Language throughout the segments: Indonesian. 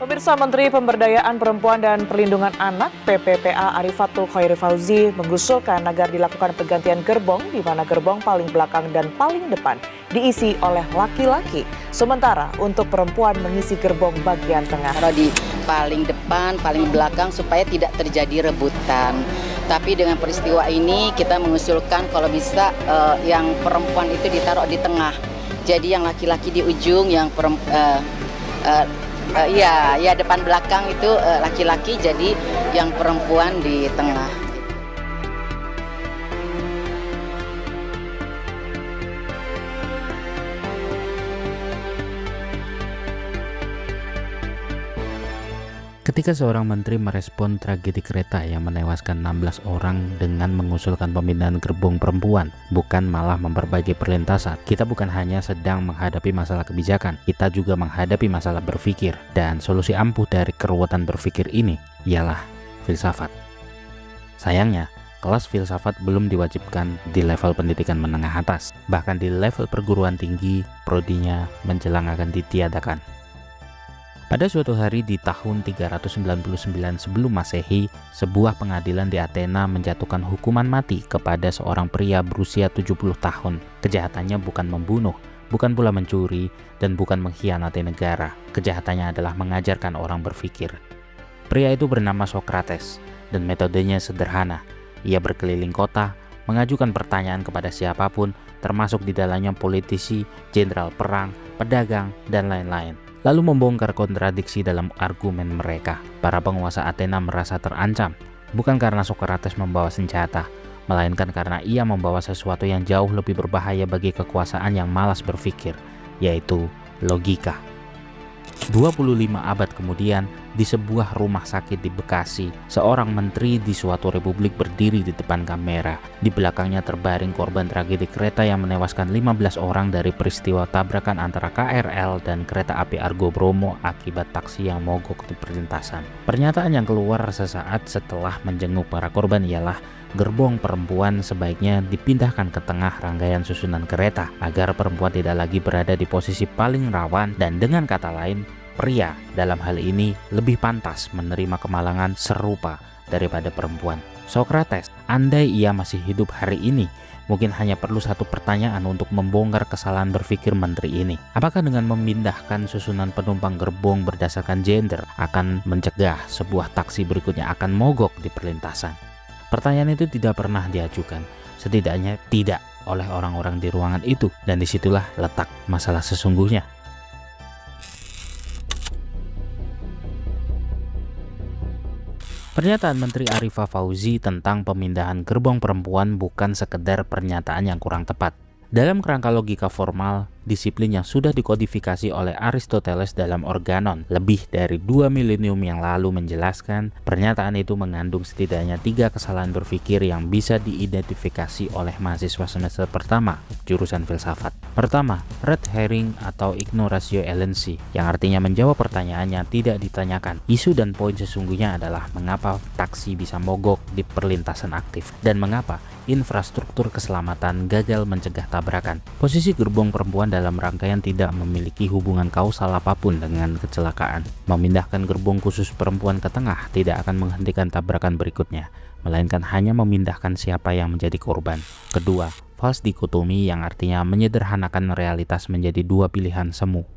Pemirsa, Menteri Pemberdayaan Perempuan dan Perlindungan Anak (PPPA) Arifatul Khairi Fauzi mengusulkan agar dilakukan pergantian gerbong di mana gerbong paling belakang dan paling depan diisi oleh laki-laki. Sementara untuk perempuan mengisi gerbong bagian tengah. Taruh di paling depan, paling belakang supaya tidak terjadi rebutan. Tapi dengan peristiwa ini kita mengusulkan kalau bisa yang perempuan itu ditaruh di tengah. Jadi yang laki-laki di ujung, yang depan belakang itu laki-laki, jadi yang perempuan di tengah. Ketika seorang menteri merespon tragedi kereta yang menewaskan 16 orang dengan mengusulkan pemindahan gerbong perempuan, bukan malah memperbaiki perlintasan. Kita bukan hanya sedang menghadapi masalah kebijakan, kita juga menghadapi masalah berpikir. Dan solusi ampuh dari keruwetan berpikir ini ialah filsafat. Sayangnya, kelas filsafat belum diwajibkan di level pendidikan menengah atas. Bahkan di level perguruan tinggi, prodinya menjelang akan ditiadakan. Pada suatu hari di tahun 399 sebelum Masehi, sebuah pengadilan di Athena menjatuhkan hukuman mati kepada seorang pria berusia 70 tahun. Kejahatannya bukan membunuh, bukan pula mencuri, dan bukan mengkhianati negara. Kejahatannya adalah mengajarkan orang berpikir. Pria itu bernama Socrates, dan metodenya sederhana. Ia berkeliling kota, mengajukan pertanyaan kepada siapapun, termasuk di dalamnya politisi, jenderal perang, pedagang, dan lain-lain. Lalu membongkar kontradiksi dalam argumen mereka. Para penguasa Athena merasa terancam, bukan karena Socrates membawa senjata, melainkan karena ia membawa sesuatu yang jauh lebih berbahaya bagi kekuasaan yang malas berpikir, yaitu logika. 25 abad kemudian, di sebuah rumah sakit di Bekasi, seorang menteri di suatu republik berdiri di depan kamera. Di belakangnya terbaring korban tragedi kereta yang menewaskan 15 orang dari peristiwa tabrakan antara KRL dan kereta api Argo Bromo akibat taksi yang mogok di perlintasan. Pernyataan yang keluar sesaat setelah menjenguk para korban ialah gerbong perempuan sebaiknya dipindahkan ke tengah rangkaian susunan kereta agar perempuan tidak lagi berada di posisi paling rawan, dan dengan kata lain, pria dalam hal ini lebih pantas menerima kemalangan serupa daripada perempuan. Socrates, andai ia masih hidup hari ini, mungkin hanya perlu satu pertanyaan untuk membongkar kesalahan berpikir menteri ini. Apakah dengan memindahkan susunan penumpang gerbong berdasarkan gender akan mencegah sebuah taksi berikutnya akan mogok di perlintasan? Pertanyaan itu tidak pernah diajukan, setidaknya tidak oleh orang-orang di ruangan itu, dan disitulah letak masalah sesungguhnya. Pernyataan Menteri Arifa Fauzi tentang pemindahan gerbong perempuan bukan sekedar pernyataan yang kurang tepat. Dalam kerangka logika formal, disiplin yang sudah dikodifikasi oleh Aristoteles dalam Organon lebih dari 2 milenium yang lalu menjelaskan pernyataan itu mengandung setidaknya 3 kesalahan berpikir yang bisa diidentifikasi oleh mahasiswa semester pertama jurusan filsafat. Pertama, red herring atau ignoratio elenchi, yang artinya menjawab pertanyaannya tidak ditanyakan. Isu dan poin sesungguhnya adalah mengapa taksi bisa mogok di perlintasan aktif dan mengapa infrastruktur keselamatan gagal mencegah tabrakan. Posisi gerbong perempuan dalam rangkaian tidak memiliki hubungan kausal apapun dengan kecelakaan. Memindahkan gerbong khusus perempuan ke tengah tidak akan menghentikan tabrakan berikutnya, melainkan hanya memindahkan siapa yang menjadi korban. Kedua, false dikotomi, yang artinya menyederhanakan realitas menjadi 2 pilihan semu.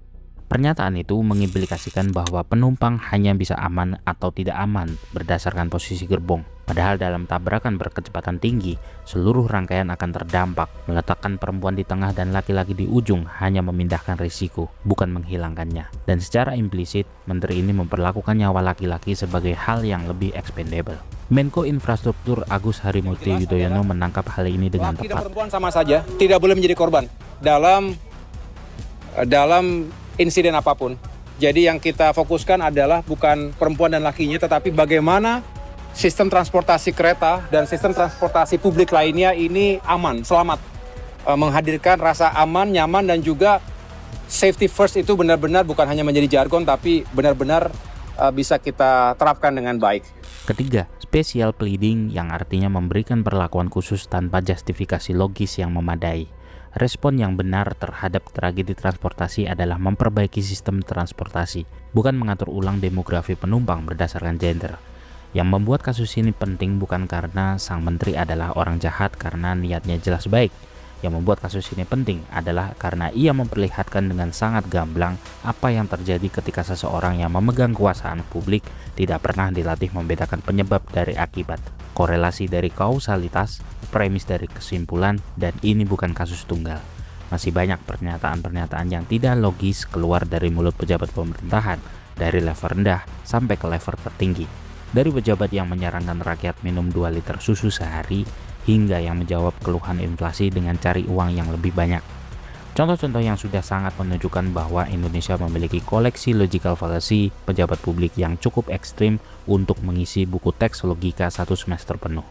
Pernyataan itu mengimplikasikan bahwa penumpang hanya bisa aman atau tidak aman berdasarkan posisi gerbong. Padahal dalam tabrakan berkecepatan tinggi, seluruh rangkaian akan terdampak. Meletakkan perempuan di tengah dan laki-laki di ujung hanya memindahkan risiko, bukan menghilangkannya. Dan secara implisit, menteri ini memperlakukan nyawa laki-laki sebagai hal yang lebih expendable. Menko Infrastruktur Agus Harimurti Yudhoyono menangkap hal ini dengan tepat. Perempuan sama saja tidak boleh menjadi korban dalam insiden apapun. Jadi yang kita fokuskan adalah bukan perempuan dan lakinya, tetapi bagaimana sistem transportasi kereta dan sistem transportasi publik lainnya ini aman, selamat. Menghadirkan rasa aman, nyaman, dan juga safety first itu benar-benar bukan hanya menjadi jargon, tapi benar-benar bisa kita terapkan dengan baik. Ketiga, special pleading, yang artinya memberikan perlakuan khusus tanpa justifikasi logis yang memadai. Respon yang benar terhadap tragedi transportasi adalah memperbaiki sistem transportasi, bukan mengatur ulang demografi penumpang berdasarkan gender. Yang membuat kasus ini penting bukan karena sang menteri adalah orang jahat karena niatnya jelas baik. Yang membuat kasus ini penting adalah karena ia memperlihatkan dengan sangat gamblang apa yang terjadi ketika seseorang yang memegang kekuasaan publik tidak pernah dilatih membedakan penyebab dari akibat, korelasi dari kausalitas, premis dari kesimpulan, dan ini bukan kasus tunggal. Masih banyak pernyataan-pernyataan yang tidak logis keluar dari mulut pejabat pemerintahan, dari level rendah sampai ke level tertinggi. Dari pejabat yang menyarankan rakyat minum 2 liter susu sehari, hingga yang menjawab keluhan inflasi dengan cari uang yang lebih banyak. Contoh-contoh yang sudah sangat menunjukkan bahwa Indonesia memiliki koleksi logical fallacy pejabat publik yang cukup ekstrim untuk mengisi buku teks logika 1 semester penuh.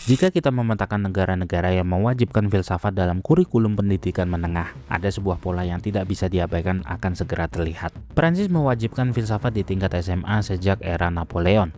Jika kita memetakan negara-negara yang mewajibkan filsafat dalam kurikulum pendidikan menengah, ada sebuah pola yang tidak bisa diabaikan akan segera terlihat. Prancis mewajibkan filsafat di tingkat SMA sejak era Napoleon.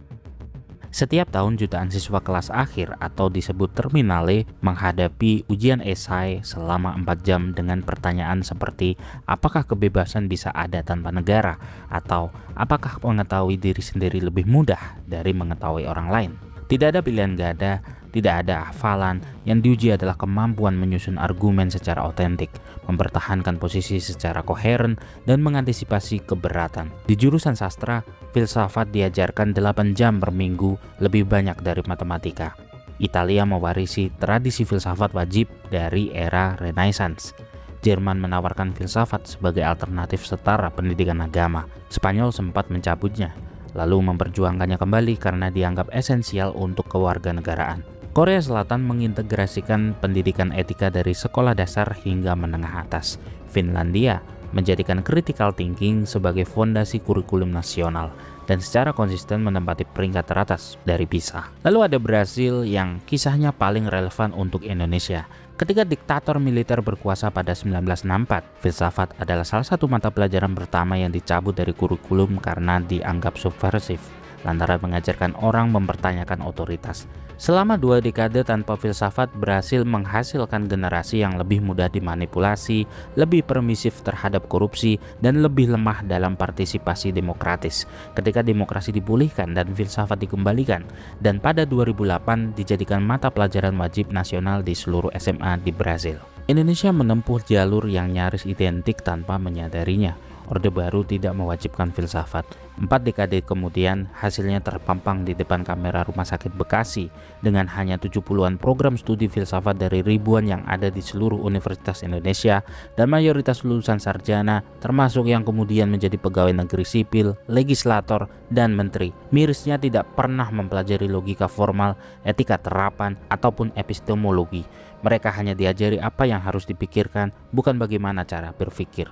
Setiap tahun jutaan siswa kelas akhir atau disebut terminale menghadapi ujian esai selama 4 jam dengan pertanyaan seperti apakah kebebasan bisa ada tanpa negara, atau apakah mengetahui diri sendiri lebih mudah dari mengetahui orang lain. Tidak ada pilihan ganda, tidak ada hafalan, yang diuji adalah kemampuan menyusun argumen secara otentik, mempertahankan posisi secara koheren, dan mengantisipasi keberatan. Di jurusan sastra, filsafat diajarkan 8 jam per minggu, lebih banyak dari matematika. Italia mewarisi tradisi filsafat wajib dari era Renaissance. Jerman menawarkan filsafat sebagai alternatif setara pendidikan agama. Spanyol sempat mencabutnya, lalu memperjuangkannya kembali karena dianggap esensial untuk kewarganegaraan. Korea Selatan mengintegrasikan pendidikan etika dari sekolah dasar hingga menengah atas. Finlandia menjadikan critical thinking sebagai fondasi kurikulum nasional dan secara konsisten menempati peringkat teratas dari PISA. Lalu ada Brasil yang kisahnya paling relevan untuk Indonesia. Ketika diktator militer berkuasa pada 1964, filsafat adalah salah satu mata pelajaran pertama yang dicabut dari kurikulum karena dianggap subversif, lantaran mengajarkan orang mempertanyakan otoritas. Selama 2 dekade tanpa filsafat berhasil menghasilkan generasi yang lebih mudah dimanipulasi, lebih permisif terhadap korupsi, dan lebih lemah dalam partisipasi demokratis. Ketika demokrasi dipulihkan dan filsafat dikembalikan, dan pada 2008 dijadikan mata pelajaran wajib nasional di seluruh SMA di Brasil. Indonesia menempuh jalur yang nyaris identik tanpa menyadarinya. Orde Baru tidak mewajibkan filsafat. 4 dekade kemudian, hasilnya terpampang di depan kamera Rumah Sakit Bekasi dengan hanya 70-an program studi filsafat dari ribuan yang ada di seluruh universitas Indonesia dan mayoritas lulusan sarjana, termasuk yang kemudian menjadi pegawai negeri sipil, legislator, dan menteri. Mirisnya tidak pernah mempelajari logika formal, etika terapan, ataupun epistemologi. Mereka hanya diajari apa yang harus dipikirkan, bukan bagaimana cara berpikir.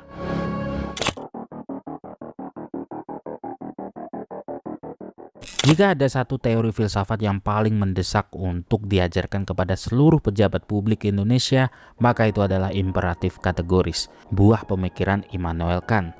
Jika ada satu teori filsafat yang paling mendesak untuk diajarkan kepada seluruh pejabat publik Indonesia, maka itu adalah imperatif kategoris, buah pemikiran Immanuel Kant.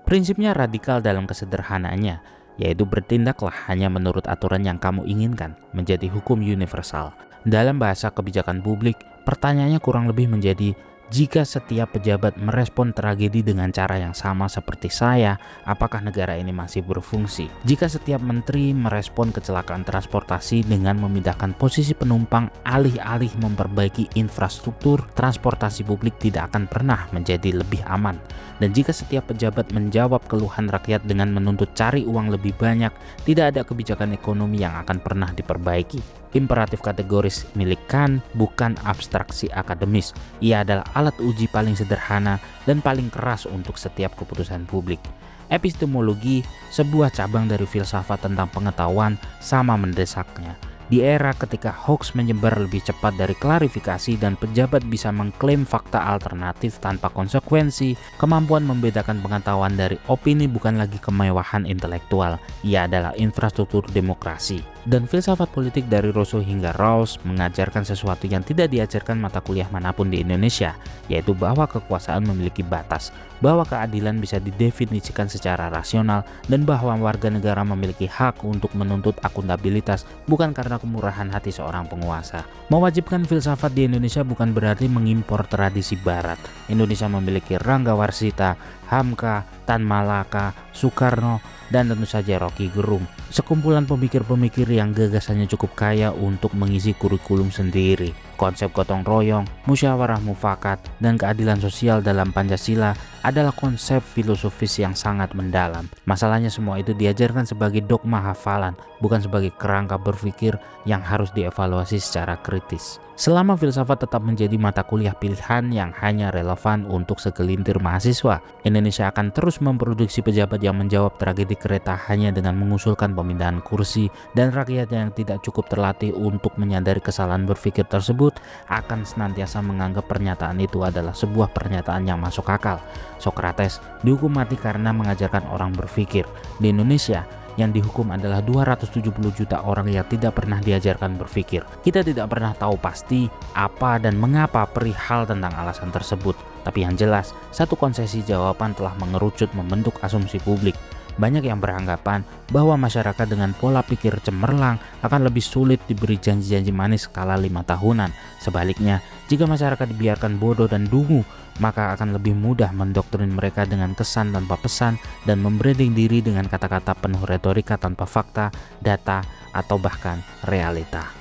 Prinsipnya radikal dalam kesederhanaannya, yaitu bertindaklah hanya menurut aturan yang kamu inginkan, menjadi hukum universal. Dalam bahasa kebijakan publik, pertanyaannya kurang lebih menjadi, jika setiap pejabat merespon tragedi dengan cara yang sama seperti saya, apakah negara ini masih berfungsi? Jika setiap menteri merespon kecelakaan transportasi dengan memindahkan posisi penumpang alih-alih memperbaiki infrastruktur, transportasi publik tidak akan pernah menjadi lebih aman. Dan jika setiap pejabat menjawab keluhan rakyat dengan menuntut cari uang lebih banyak, tidak ada kebijakan ekonomi yang akan pernah diperbaiki. Imperatif kategoris milik Kant bukan abstraksi akademis. Ia adalah alat uji paling sederhana dan paling keras untuk setiap keputusan publik. Epistemologi, sebuah cabang dari filsafat tentang pengetahuan, sama mendesaknya. Di era ketika hoax menyebar lebih cepat dari klarifikasi dan pejabat bisa mengklaim fakta alternatif tanpa konsekuensi, kemampuan membedakan pengetahuan dari opini bukan lagi kemewahan intelektual, ia adalah infrastruktur demokrasi. Dan filsafat politik dari Rousseau hingga Rawls mengajarkan sesuatu yang tidak diajarkan mata kuliah manapun di Indonesia, yaitu bahwa kekuasaan memiliki batas, bahwa keadilan bisa didefinisikan secara rasional, dan bahwa warga negara memiliki hak untuk menuntut akuntabilitas bukan karena kemurahan hati seorang penguasa. Mewajibkan filsafat di Indonesia bukan berarti mengimpor tradisi barat. Indonesia memiliki Rangga Warsita, Hamka, Tan Malaka, Soekarno, dan tentu saja Rocky Gerung. Sekumpulan pemikir-pemikir yang gagasannya cukup kaya untuk mengisi kurikulum sendiri. Konsep gotong royong, musyawarah mufakat, dan keadilan sosial dalam Pancasila adalah konsep filosofis yang sangat mendalam. Masalahnya semua itu diajarkan sebagai dogma hafalan, bukan sebagai kerangka berpikir yang harus dievaluasi secara kritis. Selama filsafat tetap menjadi mata kuliah pilihan yang hanya relevan untuk segelintir mahasiswa, Indonesia akan terus memproduksi pejabat yang menjawab tragedi kereta hanya dengan mengusulkan pemindahan kursi, dan rakyat yang tidak cukup terlatih untuk menyadari kesalahan berpikir tersebut akan senantiasa menganggap pernyataan itu adalah sebuah pernyataan yang masuk akal. Socrates dihukum mati karena mengajarkan orang berpikir. Di Indonesia, yang dihukum adalah 270 juta orang yang tidak pernah diajarkan berpikir. Kita tidak pernah tahu pasti apa dan mengapa perihal tentang alasan tersebut. Tapi yang jelas, satu konsesi jawaban telah mengerucut membentuk asumsi publik. Banyak yang beranggapan bahwa masyarakat dengan pola pikir cemerlang akan lebih sulit diberi janji-janji manis skala 5 tahunan. Sebaliknya, jika masyarakat dibiarkan bodoh dan dungu, maka akan lebih mudah mendoktrin mereka dengan kesan tanpa pesan dan membranding diri dengan kata-kata penuh retorika tanpa fakta, data, atau bahkan realita.